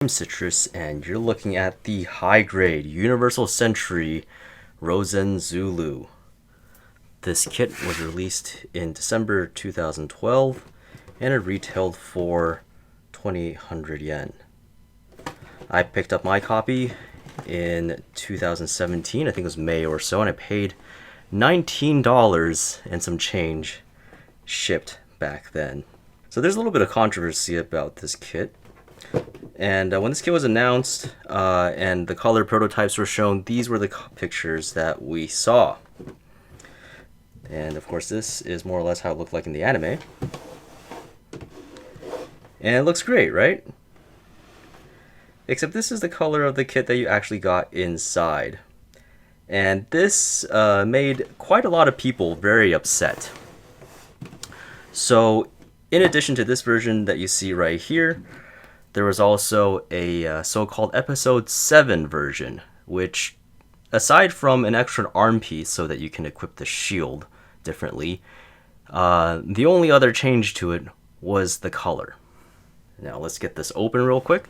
I'm Citrus, and you're looking at the high-grade Universal Century Rozen Zulu. This kit was released in December 2012, and it retailed for 2,800 yen. I picked up my copy in 2017, I think it was May or so, and I paid $19 and some change shipped back then. So there's a little bit of controversy about this kit. And when this kit was announced and the color prototypes were shown, these were the pictures that we saw. And of course this is more or less how it looked like in the anime. And it looks great, right? Except this is the color of the kit that you actually got inside. And this made quite a lot of people very upset. So in addition to this version that you see right here, there was also a so-called Episode 7 version, which, aside from an extra arm piece so that you can equip the shield differently, the only other change to it was the color. Now let's get this open real quick.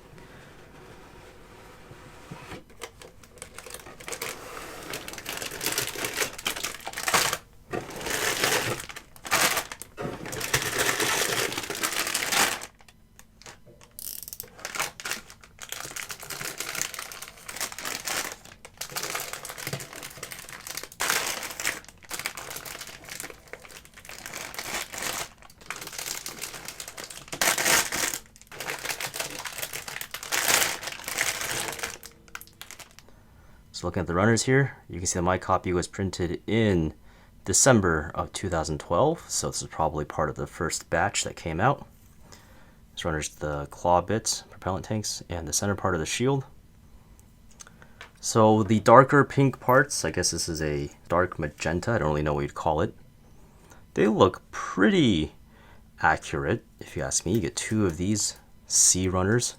So looking at the runners here, you can see that my copy was printed in December of 2012, so this is probably part of the first batch that came out. This runner's the claw bits, propellant tanks, and the center part of the shield. So the darker pink parts, I guess this is a dark magenta, I don't really know what you'd call it. They look pretty accurate, if you ask me. You get two of these C runners.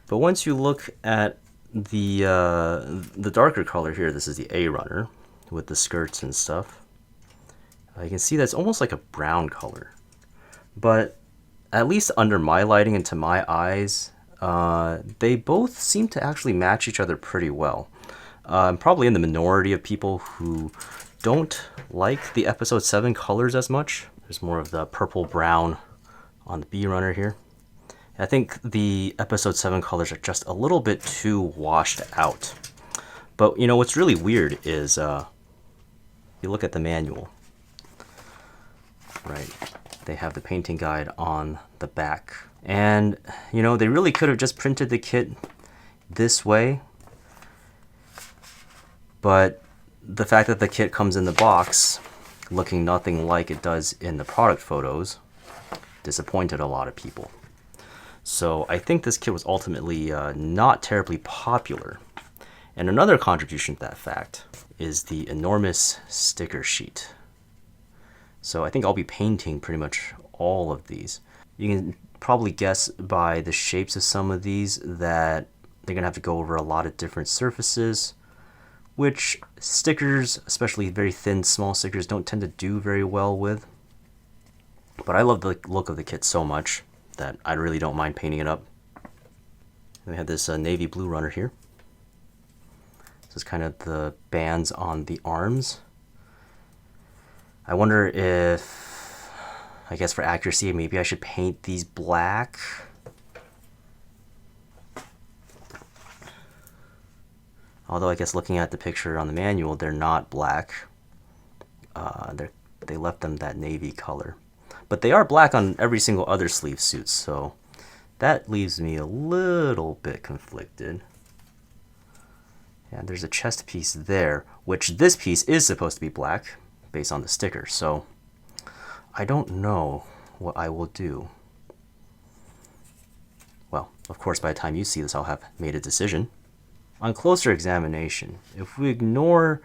But once you look at the darker color here, this is the A runner with the skirts and stuff. You can see that's almost like a brown color, but at least under my lighting and to my eyes, they both seem to actually match each other pretty well. I'm probably in the minority of people who don't like the Episode 7 colors as much. There's more of the purple brown on the B runner here. I think the Episode 7 colors are just a little bit too washed out. But you know what's really weird is you look at the manual, right? They have the painting guide on the back. And you know, they really could have just printed the kit this way. But the fact that the kit comes in the box looking nothing like it does in the product photos disappointed a lot of people. So I think this kit was ultimately not terribly popular. And another contribution to that fact is the enormous sticker sheet. So I think I'll be painting pretty much all of these. You can probably guess by the shapes of some of these that they're gonna have to go over a lot of different surfaces, which stickers, especially very thin, small stickers, don't tend to do very well with. But I love the look of the kit so much that I really don't mind painting it up. And we have this navy blue runner here. This is kind of the bands on the arms. I wonder if, I guess for accuracy, maybe I should paint these black. Although I guess looking at the picture on the manual, they're not black. They left them that navy color. But they are black on every single other sleeve suit, so that leaves me a little bit conflicted. And there's a chest piece there, which this piece is supposed to be black based on the sticker, so I don't know what I will do. Well, of course, by the time you see this, I'll have made a decision. On closer examination, if we ignore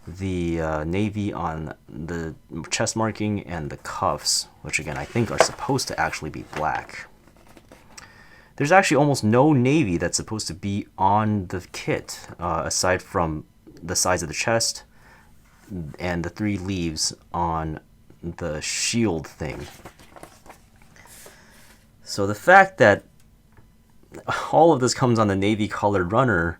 the navy on the chest marking and the cuffs, which again I think are supposed to actually be black, there's actually almost no navy that's supposed to be on the kit, aside from the size of the chest and the 3 leaves on the shield thing. So the fact that all of this comes on the navy colored runner,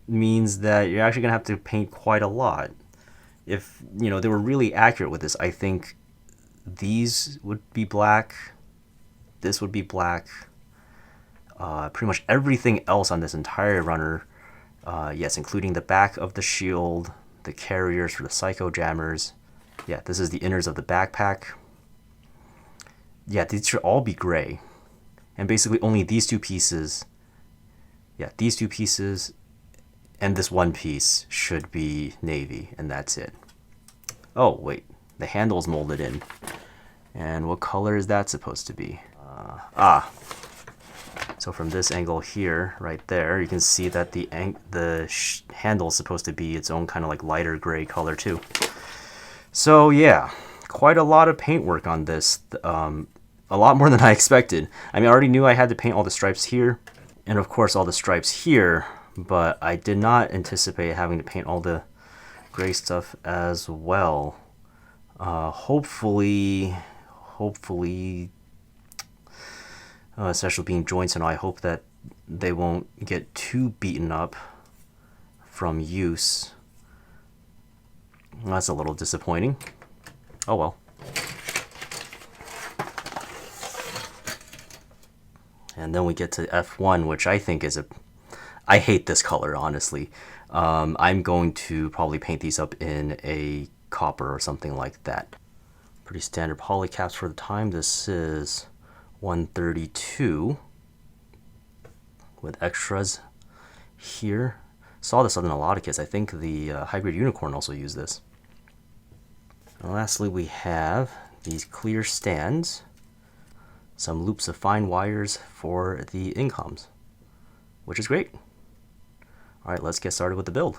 means that you're actually going to have to paint quite a lot. If, you know, they were really accurate with this, I think these would be black, this would be black, pretty much everything else on this entire runner, yes, including the back of the shield, the carriers for the psycho jammers. Yeah, this is the inners of the backpack. Yeah, these should all be gray. And basically only these two pieces, yeah, these two pieces and this one piece should be navy, and that's it. Oh, wait, the handle's molded in. And what color is that supposed to be? So from this angle here, right there, you can see that the handle is supposed to be its own kind of like lighter gray color too. So yeah, quite a lot of paint work on this. A lot more than I expected. I mean, I already knew I had to paint all the stripes here, and of course all the stripes here, but I did not anticipate having to paint all the gray stuff as well. Hopefully, especially being joints and all, I hope that they won't get too beaten up from use. Well, that's a little disappointing. Oh well. And then we get to F1, which I think is I hate this color, honestly. I'm going to probably paint these up in a copper or something like that. Pretty standard polycaps for the time. This is 132 with extras here. Saw this on a lot of kits. I think the Hybrid Unicorn also used this. And lastly, we have these clear stands. Some loops of fine wires for the incoms, which is great. All right, let's get started with the build.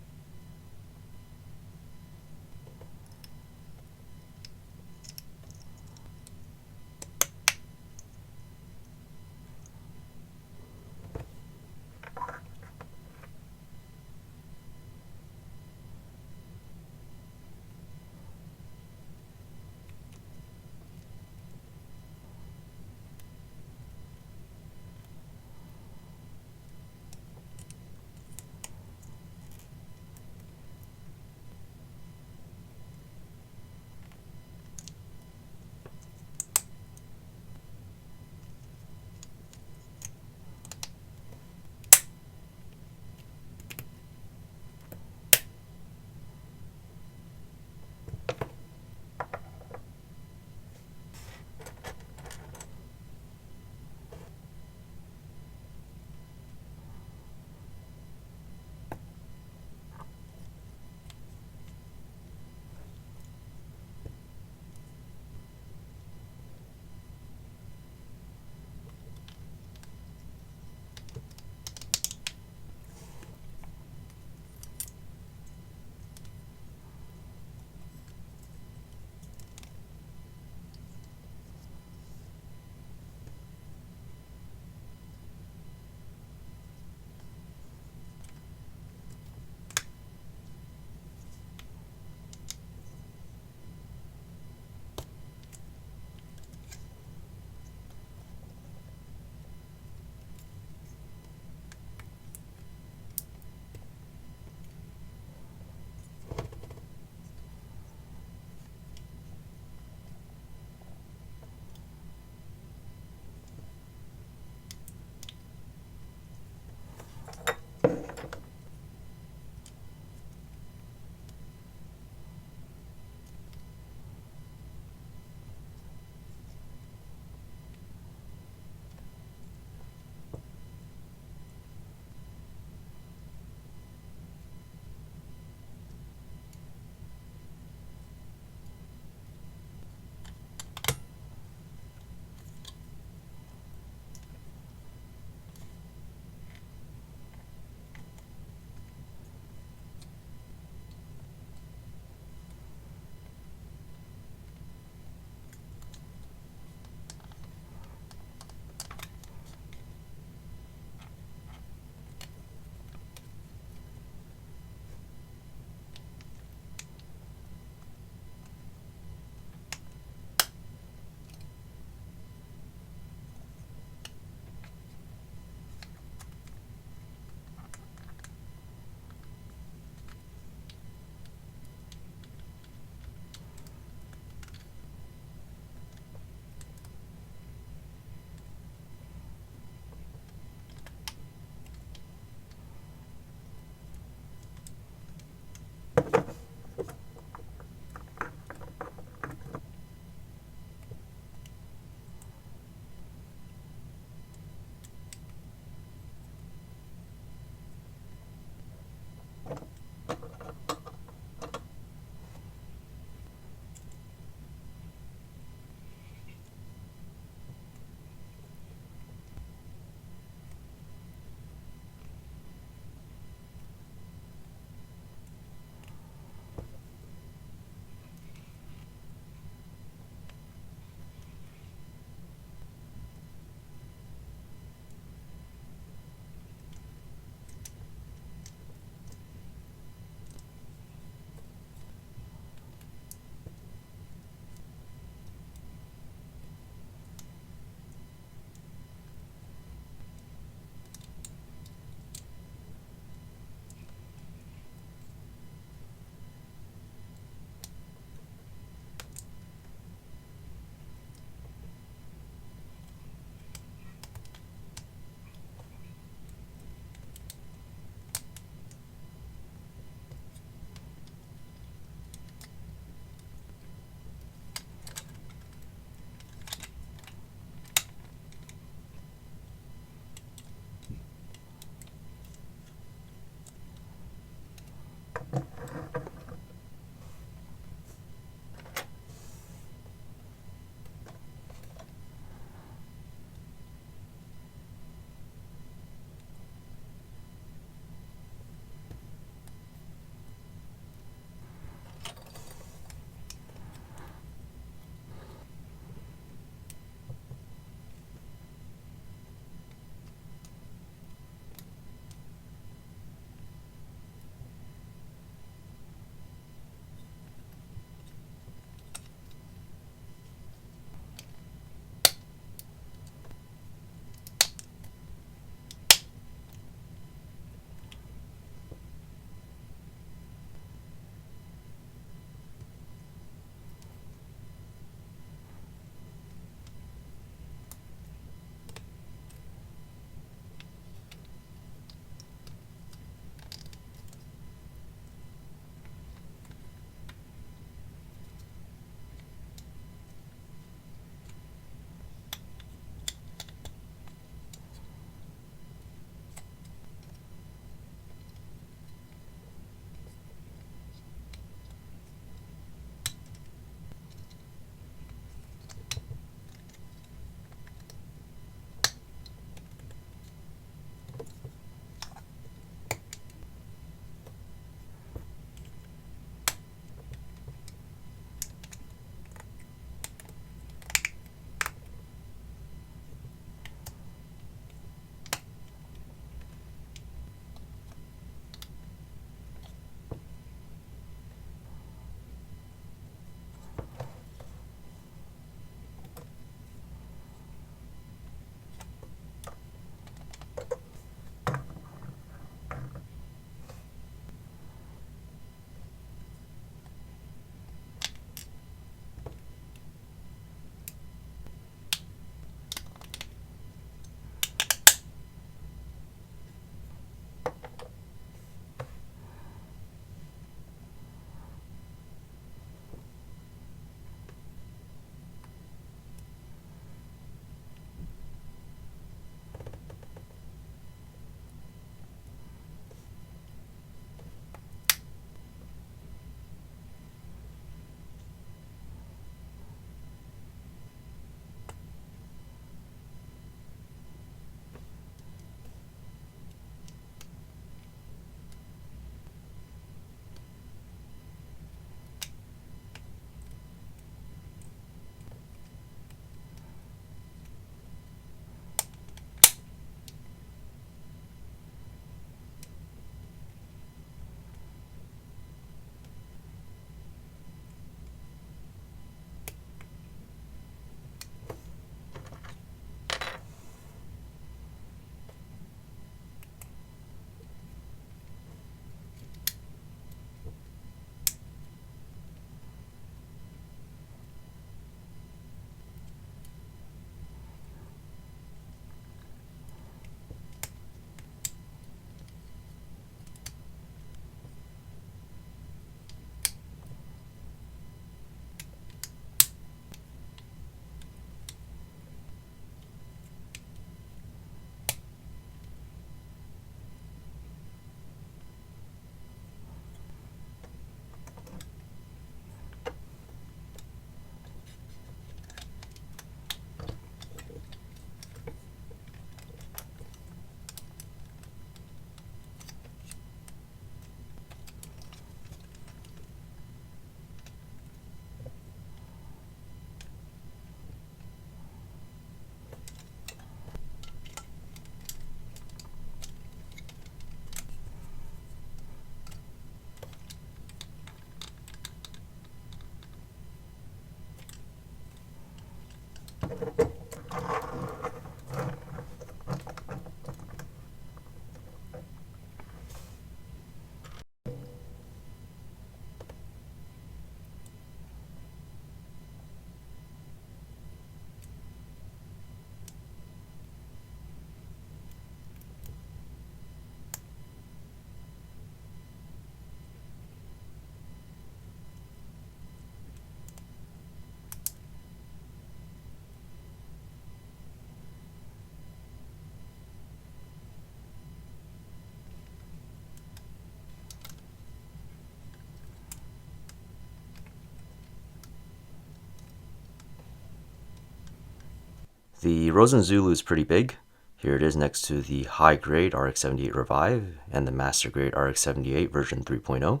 The Rozen Zulu is pretty big. Here it is next to the high grade RX-78 Revive and the master grade RX-78 version 3.0.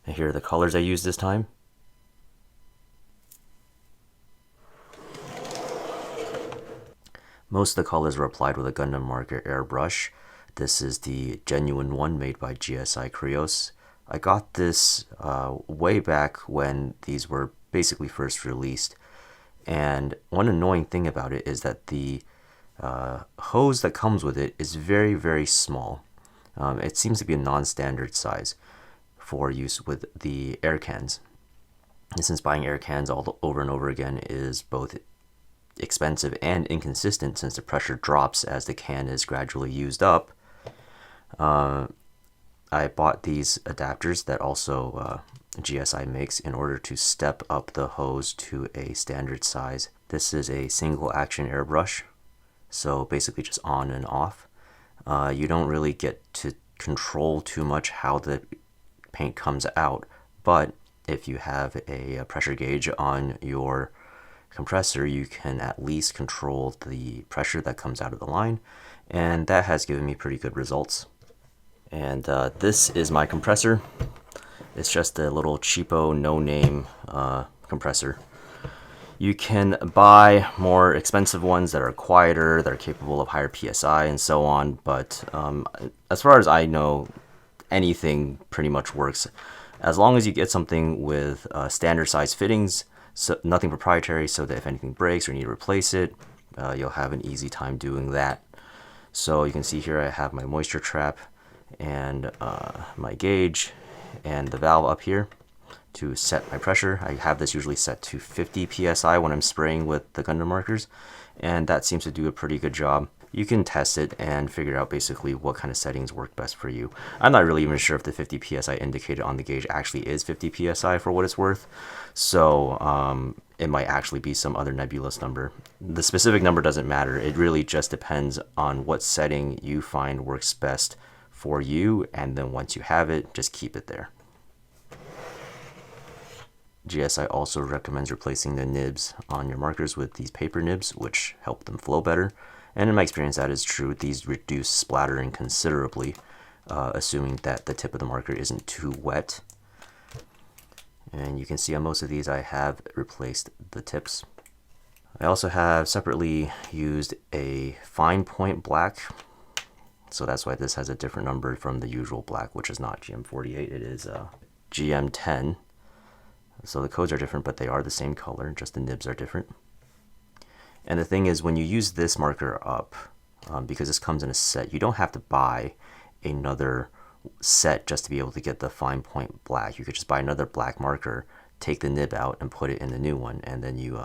And here are the colors I used this time. Most of the colors were applied with a Gundam Marker airbrush. This is the genuine one made by GSI Krios. I got this way back when these were basically first released. And one annoying thing about it is that the hose that comes with it is very, very small. It seems to be a non-standard size for use with the air cans. And since buying air cans all over and over again is both expensive and inconsistent, since the pressure drops as the can is gradually used up, I bought these adapters that also GSI makes in order to step up the hose to a standard size. This is a single action airbrush, so basically just on and off. You don't really get to control too much how the paint comes out, but if you have a pressure gauge on your compressor, you can at least control the pressure that comes out of the line, and that has given me pretty good results. And this is my compressor. It's just a little cheapo, no-name compressor. You can buy more expensive ones that are quieter, that are capable of higher PSI and so on, but as far as I know, anything pretty much works. As long as you get something with standard size fittings, so nothing proprietary, so that if anything breaks or you need to replace it, you'll have an easy time doing that. So you can see here I have my moisture trap and my gauge and the valve up here to set my pressure. I have this usually set to 50 psi when I'm spraying with the Gundam markers, and that seems to do a pretty good job. You can test it and figure out basically what kind of settings work best for you. I'm not really even sure if the 50 psi indicated on the gauge actually is 50 psi for what it's worth, so it might actually be some other nebulous number. The specific number doesn't matter. It really just depends on what setting you find works best for you, and then once you have it, just keep it there. GSI also recommends replacing the nibs on your markers with these paper nibs, which help them flow better. And in my experience, that is true. These reduce splattering considerably, assuming that the tip of the marker isn't too wet. And you can see on most of these, I have replaced the tips. I also have separately used a fine point black. So that's why this has a different number from the usual black, which is not GM48, it is GM10. So the codes are different, but they are the same color, just the nibs are different. And the thing is, when you use this marker up, because this comes in a set, you don't have to buy another set just to be able to get the fine point black. You could just buy another black marker, take the nib out, and put it in the new one, and then you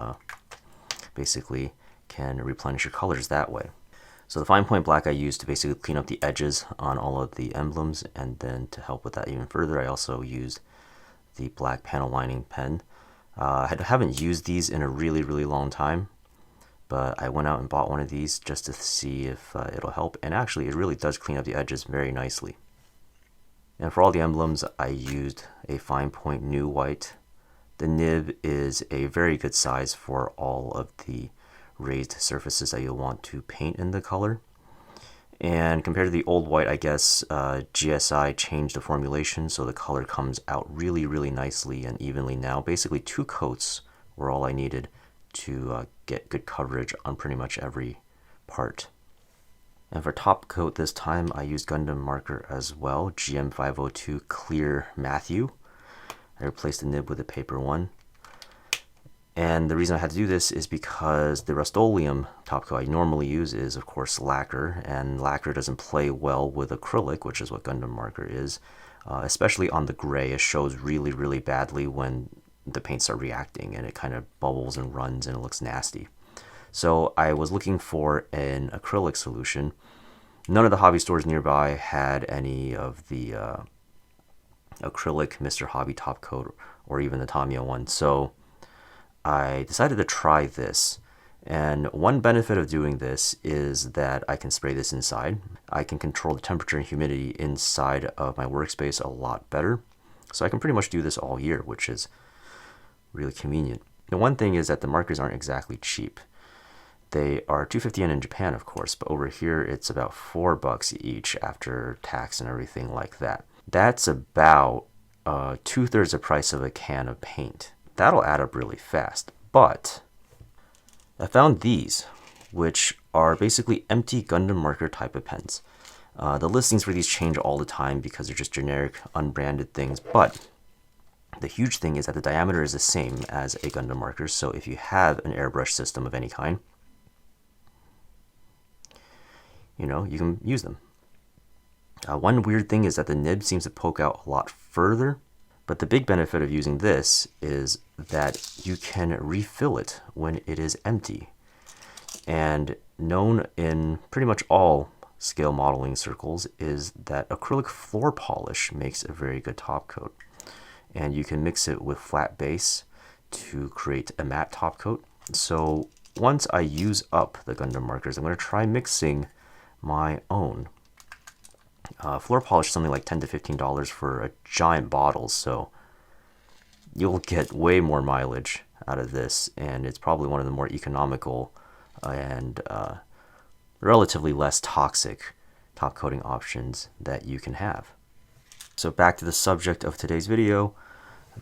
basically can replenish your colors that way. So the fine point black I used to basically clean up the edges on all of the emblems, and then to help with that even further, I also used the black panel lining pen. I haven't used these in a really, really long time, but I went out and bought one of these just to see if it'll help, and actually it really does clean up the edges very nicely. And for all the emblems, I used a fine point new white. The nib is a very good size for all of the raised surfaces that you'll want to paint in the color. And compared to the old white, I guess GSI changed the formulation so the color comes out really, really nicely and evenly now. Basically 2 coats were all I needed to get good coverage on pretty much every part. And for top coat this time, I used Gundam Marker as well, GM502 Clear Matthew. I replaced the nib with a paper one. And the reason I had to do this is because the Rust-Oleum top coat I normally use is, of course, lacquer, and lacquer doesn't play well with acrylic, which is what Gundam Marker is, especially on the gray. It shows really, really badly when the paints start reacting, and it kind of bubbles and runs, and it looks nasty. So I was looking for an acrylic solution. None of the hobby stores nearby had any of the acrylic Mr. Hobby top coat or even the Tamiya one, so I decided to try this. And one benefit of doing this is that I can spray this inside. I can control the temperature and humidity inside of my workspace a lot better. So I can pretty much do this all year, which is really convenient. The one thing is that the markers aren't exactly cheap. They are $2.50 in Japan, of course, but over here it's about $4 each after tax and everything like that. That's about 2/3 the price of a can of paint. That'll add up really fast. But I found these, which are basically empty Gundam Marker type of pens. The listings for these change all the time because they're just generic, unbranded things, but the huge thing is that the diameter is the same as a Gundam Marker, so if you have an airbrush system of any kind, you can use them. One weird thing is that the nib seems to poke out a lot further, but the big benefit of using this is that you can refill it when it is empty. And known in pretty much all scale modeling circles is that acrylic floor polish makes a very good top coat. And you can mix it with flat base to create a matte top coat. So once I use up the Gundam markers, I'm going to try mixing my own. Floor polish is something like $10 to $15 for a giant bottle, so you'll get way more mileage out of this, and it's probably one of the more economical and relatively less toxic top coating options that you can have. So back to the subject of today's video,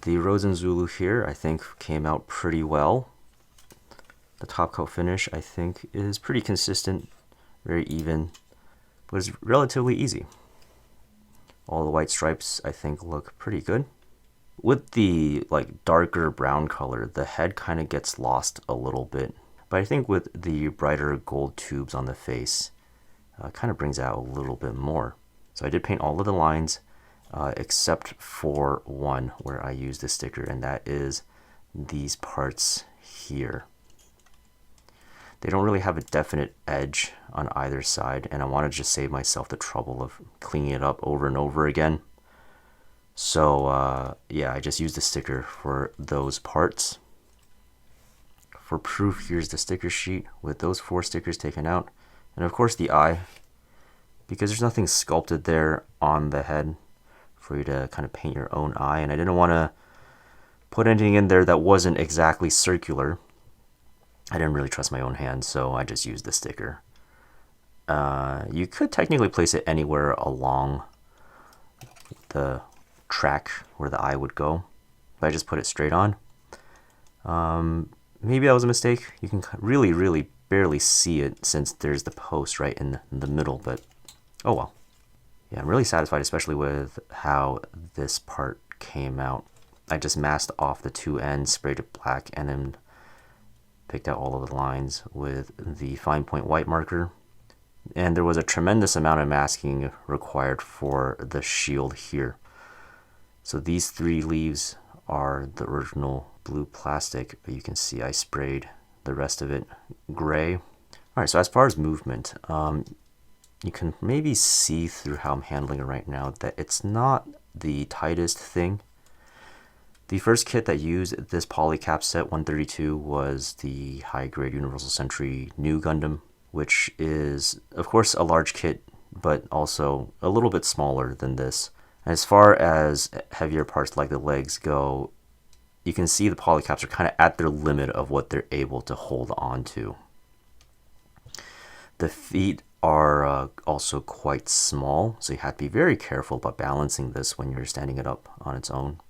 the Rozen Zulu here I think came out pretty well. The top coat finish I think is pretty consistent, very even, but it's relatively easy. All the white stripes I think look pretty good. With the darker brown color, the head kind of gets lost a little bit, but I think with the brighter gold tubes on the face, kind of brings out a little bit more. So I did paint all of the lines except for one where I used the sticker, and that is these parts here. They don't really have a definite edge on either side, and I want to just save myself the trouble of cleaning it up over and over again. So yeah, I just used the sticker for those parts. For proof, here's the sticker sheet with those 4 stickers taken out. And of course the eye, because there's nothing sculpted there on the head for you to kind of paint your own eye, and I didn't want to put anything in there that wasn't exactly circular. I didn't really trust my own hand, so I just used the sticker. You could technically place it anywhere along the track where the eye would go, but I just put it straight on. Maybe that was a mistake. You can really barely see it since there's the post right in the middle, but oh well. Yeah, I'm really satisfied, especially with how this part came out. I just masked off the 2 ends, sprayed it black, and then picked out all of the lines with the fine point white marker. And there was a tremendous amount of masking required for the shield here. So these 3 leaves are the original blue plastic, but you can see I sprayed the rest of it gray. Alright, so as far as movement, you can maybe see through how I'm handling it right now that it's not the tightest thing. The first kit that used this polycap set 132 was the high-grade Universal Century New Gundam, which is, of course, a large kit, but also a little bit smaller than this. As far as heavier parts like the legs go, you can see the polycaps are kind of at their limit of what they're able to hold on to. The feet are also quite small, so you have to be very careful about balancing this when you're standing it up on its own.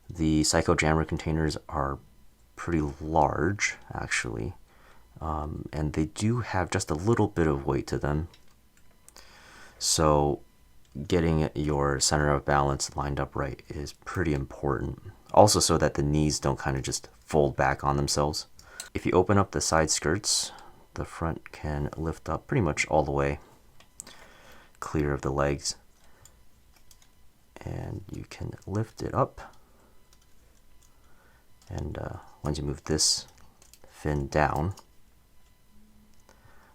The Psycho Jammer containers are pretty large, actually, and they do have just a little bit of weight to them. So getting your center of balance lined up right is pretty important. Also so that the knees don't kind of just fold back on themselves. If you open up the side skirts, the front can lift up pretty much all the way, clear of the legs. And you can lift it up. And once you move this fin down,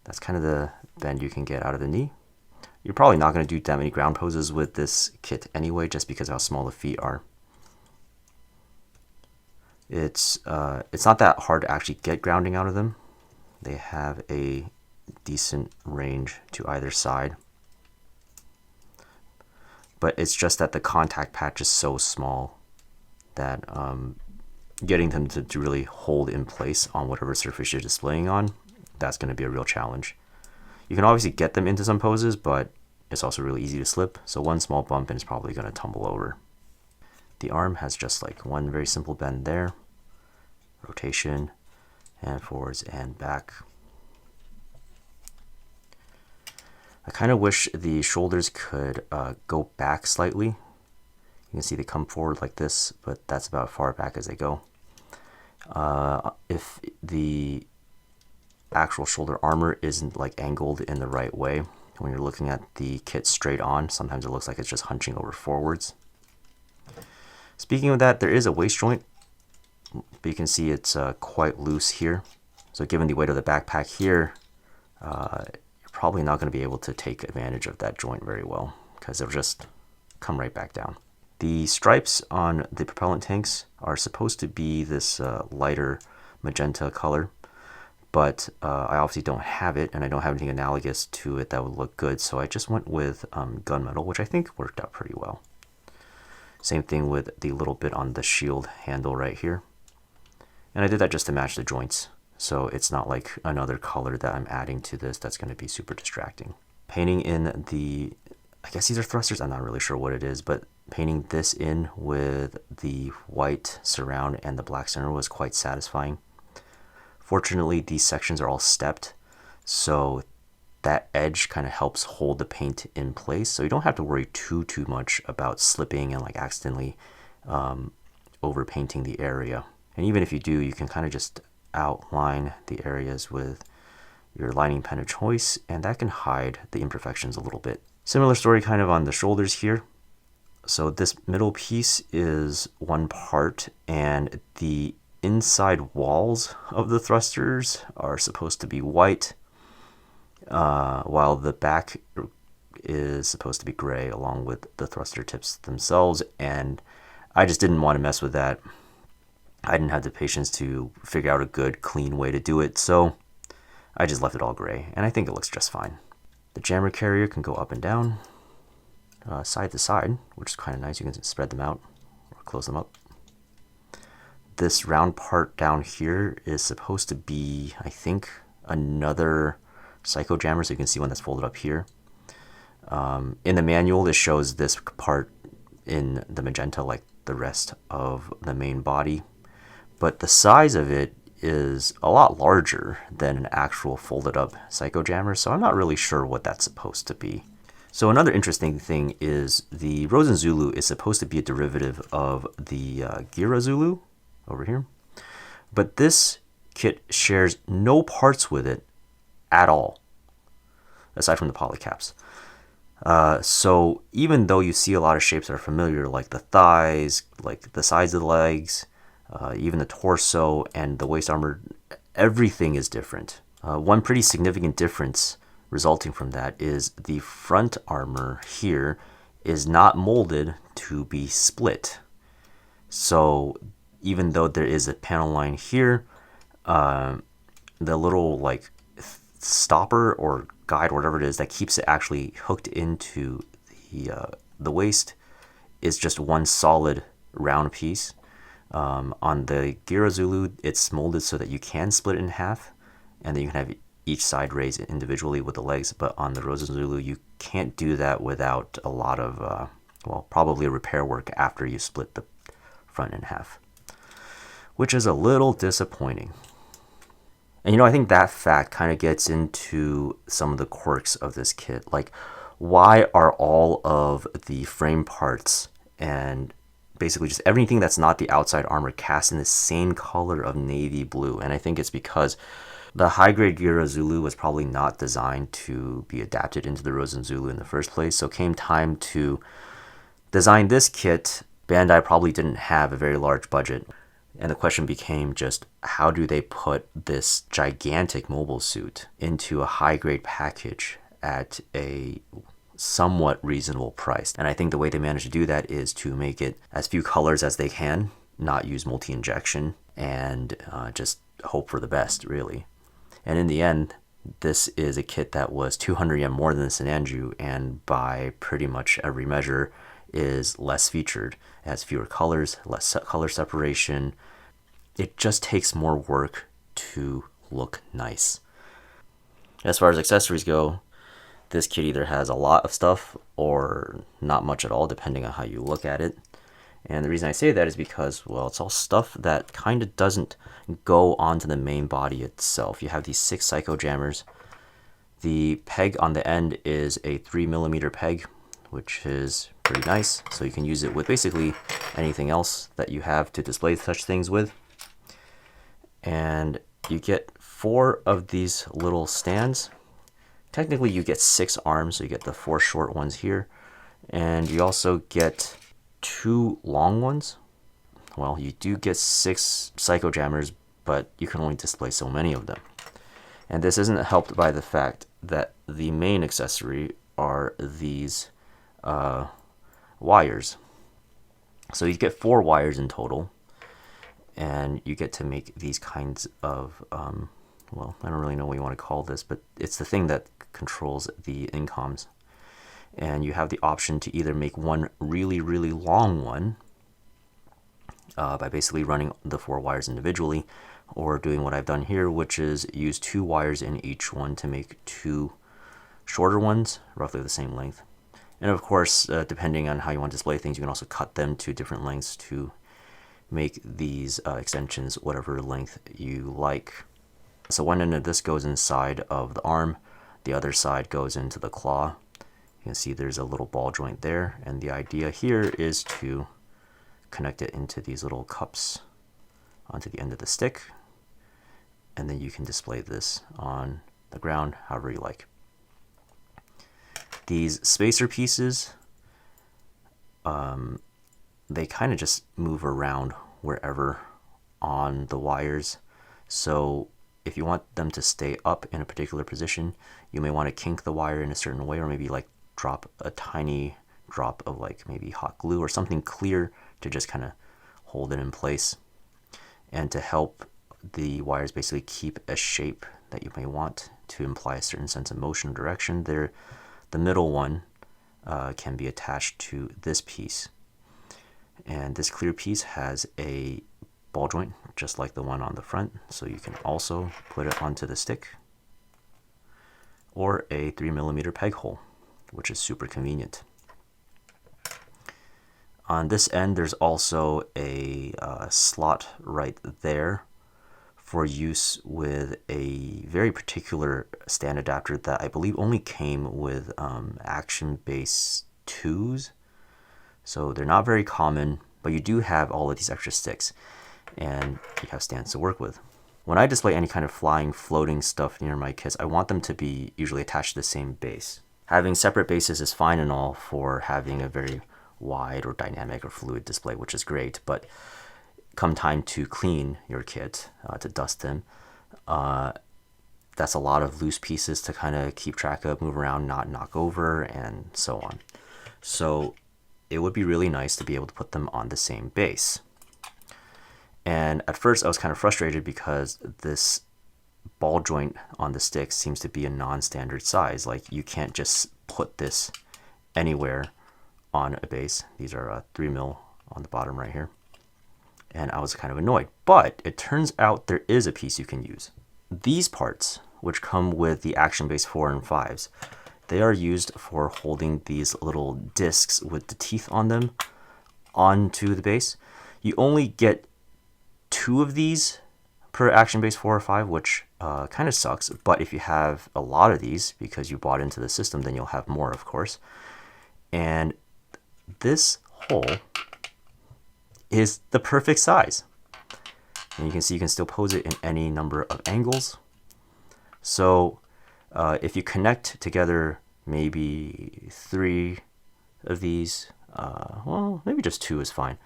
that's kind of the bend you can get out of the knee. You're probably not going to do that many ground poses with this kit anyway, just because of how small the feet are. It's not that hard to actually get grounding out of them. They have a decent range to either side. But it's just that the contact patch is so small that getting them to really hold in place on whatever surface you're displaying on that's going to be a real challenge. You can obviously get them into some poses, but it's also really easy to slip, so one small bump and it's probably going to tumble over. The arm has just like one very simple bend there, rotation, and forwards and back. I kind of wish the shoulders could go back slightly. You can see they come forward like this, but that's about as far back as they go. If the actual shoulder armor isn't like angled in the right way, when you're looking at the kit straight on, sometimes it looks like it's just hunching over forwards. Speaking of that, there is a waist joint, but you can see it's quite loose here. So given the weight of the backpack here, you're probably not going to be able to take advantage of that joint very well, because it'll just come right back down. The stripes on the propellant tanks are supposed to be this lighter magenta color, but I obviously don't have it, and I don't have anything analogous to it that would look good, so I just went with gunmetal, which I think worked out pretty well. Same thing with the little bit on the shield handle right here. And I did that just to match the joints, so it's not like another color that I'm adding to this that's going to be super distracting. Painting in the, I guess these are thrusters, I'm not really sure what it is, but painting this in with the white surround and the black center was quite satisfying. Fortunately, these sections are all stepped, so that edge kind of helps hold the paint in place, so you don't have to worry too much about slipping and like accidentally over painting the area. And even if you do, you can kind of just outline the areas with your lining pen of choice, and that can hide the imperfections a little bit. Similar story kind of on the shoulders here. So this middle piece is one part, and the inside walls of the thrusters are supposed to be white, while the back is supposed to be gray along with the thruster tips themselves, and I just didn't want to mess with that. I didn't have the patience to figure out a good clean way to do it, so I just left it all gray, and I think it looks just fine. The jammer carrier can go up and down, side to side, which is kind of nice. You can spread them out or close them up. This round part down here is supposed to be, I think, another psycho jammer, so you can see one that's folded up here. In the manual, it shows this part in the magenta like the rest of the main body, but the size of it is a lot larger than an actual folded up psycho jammer, so I'm not really sure what that's supposed to be. So another interesting thing is the Rozen Zulu is supposed to be a derivative of the Gira Zulu over here, but this kit shares no parts with it at all, aside from the polycaps. So even though you see a lot of shapes that are familiar, like the thighs, like the sides of the legs, even the torso and the waist armor, everything is different. One pretty significant difference resulting from that is the front armor here is not molded to be split. So even though there is a panel line here, the little like stopper or guide, whatever it is, that keeps it actually hooked into the waist is just one solid round piece. On the Gira Zulu, it's molded so that you can split it in half, and then you can have each side raised individually with the legs. But on the Rozen Zulu, you can't do that without a lot of, well, probably repair work after you split the front in half, which is a little disappointing. And you know, I think that fact kind of gets into some of the quirks of this kit. Like, why are all of the frame parts and basically just everything that's not the outside armor cast in the same color of navy blue? And I think it's because the high-grade Gira Zulu was probably not designed to be adapted into the Rozen Zulu in the first place. So came time to design this kit, Bandai probably didn't have a very large budget. And the question became just, how do they put this gigantic mobile suit into a high-grade package at a somewhat reasonable price? And I think the way they managed to do that is to make it as few colors as they can, not use multi-injection, and just hope for the best, really. And in the end, this is a kit that was 200 yen more than the Sinanju, and by pretty much every measure is less featured. It has fewer colors, less color separation. It just takes more work to look nice. As far as accessories go, this kit either has a lot of stuff or not much at all, depending on how you look at it. And the reason I say that is because, well, it's all stuff that kind of doesn't go onto the main body itself. You have these 6 psycho jammers. The peg on the end is a 3mm peg, which is pretty nice. So you can use it with basically anything else that you have to display such things with. And you get 4 of these little stands. Technically you get 6 arms, so you get the 4 short ones here. And you also get 2 long ones. Well, you do get 6 psycho jammers, but you can only display so many of them. And this isn't helped by the fact that the main accessory are these wires. So you get 4 wires in total, and you get to make these kinds of, well, I don't really know what you want to call this, but it's the thing that controls the incoms. And you have the option to either make one really, really long one by basically running the 4 wires individually, or doing what I've done here, which is use 2 wires in each one to make 2 shorter ones, roughly the same length. And of course, depending on how you want to display things, you can also cut them to different lengths to make these extensions whatever length you like. So one end of this goes inside of the arm, the other side goes into the claw. You can see there's a little ball joint there, and the idea here is to connect it into these little cups onto the end of the stick, and then you can display this on the ground however you like. These spacer pieces, they kind of just move around wherever on the wires. So if you want them to stay up in a particular position, you may want to kink the wire in a certain way, or maybe like drop a tiny drop of like maybe hot glue or something clear to just kind of hold it in place. And to help the wires basically keep a shape that you may want to imply a certain sense of motion or direction, the middle one can be attached to this piece. And this clear piece has a ball joint just like the one on the front, so you can also put it onto the stick, or a 3mm peg hole, which is super convenient. On this end, there's also a slot right there for use with a very particular stand adapter that I believe only came with Action Base 2s. So they're not very common, but you do have all of these extra sticks, and you have stands to work with. When I display any kind of flying, floating stuff near my kits, I want them to be usually attached to the same base. Having separate bases is fine and all for having a very wide or dynamic or fluid display, which is great, but come time to clean your kit, to dust them, that's a lot of loose pieces to kind of keep track of, move around, not knock over, and so on. So it would be really nice to be able to put them on the same base. And at first I was kind of frustrated because this ball joint on the stick seems to be a non-standard size. Like, you can't just put this anywhere on a base. These are 3mm on the bottom right here. And I was kind of annoyed, but it turns out there is a piece you can use. These parts, which come with the Action Base 4 and 5s, they are used for holding these little discs with the teeth on them onto the base. You only get 2 of these per Action Base 4 or 5, which kind of sucks, but if you have a lot of these because you bought into the system, then you'll have more, of course. And this hole is the perfect size. And you can see you can still pose it in any number of angles. So if you connect together maybe 3 of these, well, maybe just 2 is fine.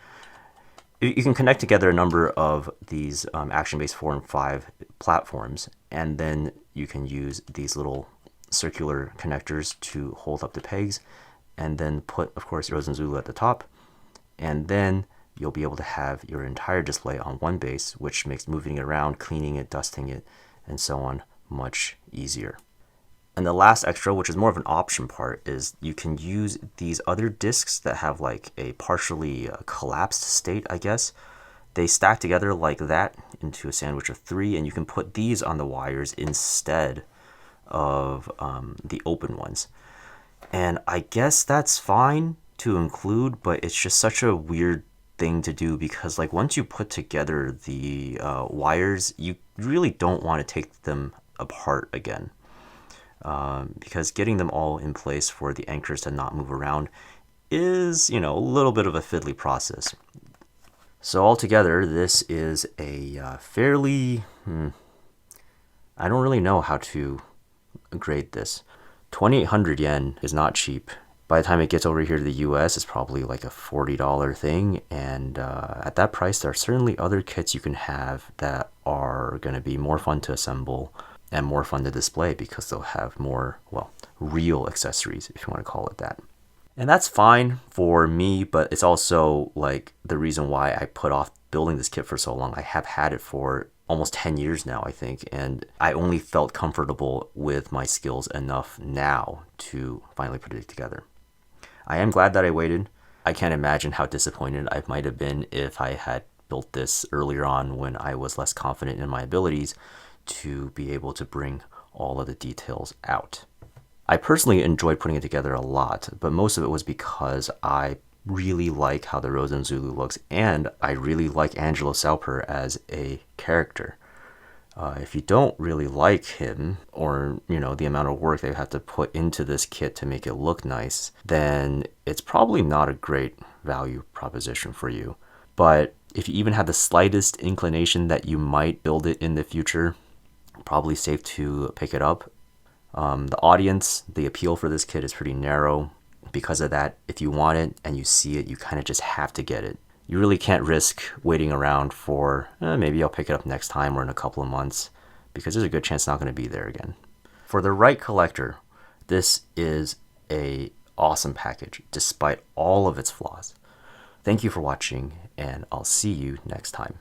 You can connect together a number of these Action Base 4 and 5 platforms, and then you can use these little circular connectors to hold up the pegs, and then put, of course, Rozen Zulu at the top, and then you'll be able to have your entire display on one base, which makes moving it around, cleaning it, dusting it, and so on much easier. And the last extra, which is more of an option part, is you can use these other discs that have like a partially collapsed state, I guess. They stack together like that into a sandwich of 3, and you can put these on the wires instead of the open ones. And I guess that's fine to include, but it's just such a weird thing to do because like once you put together the wires, you really don't want to take them apart again. Because getting them all in place for the anchors to not move around is, a little bit of a fiddly process. So altogether, this is a fairly, I don't really know how to grade this. 2,800 yen is not cheap. By the time it gets over here to the US, it's probably like a $40 thing. And at that price, there are certainly other kits you can have that are going to be more fun to assemble and more fun to display because they'll have more, well, real accessories, if you want to call it that. And that's fine for me, but it's also like the reason why I put off building this kit for so long. I have had it for almost 10 years now, I think, and I only felt comfortable with my skills enough now to finally put it together. I am glad that I waited. I can't imagine how disappointed I might have been if I had built this earlier on when I was less confident in my abilities to be able to bring all of the details out. I personally enjoyed putting it together a lot, but most of it was because I really like how the Rozen Zulu looks, and I really like Angelo Salper as a character. If you don't really like him, or the amount of work they have to put into this kit to make it look nice, then it's probably not a great value proposition for you. But if you even have the slightest inclination that you might build it in the future, probably safe to pick it up. The audience, the appeal for this kit is pretty narrow. Because of that, if you want it and you see it, you kind of just have to get it. You really can't risk waiting around for, maybe I'll pick it up next time or in a couple of months, because there's a good chance it's not going to be there again. For the right collector, this is a awesome package, despite all of its flaws. Thank you for watching, and I'll see you next time.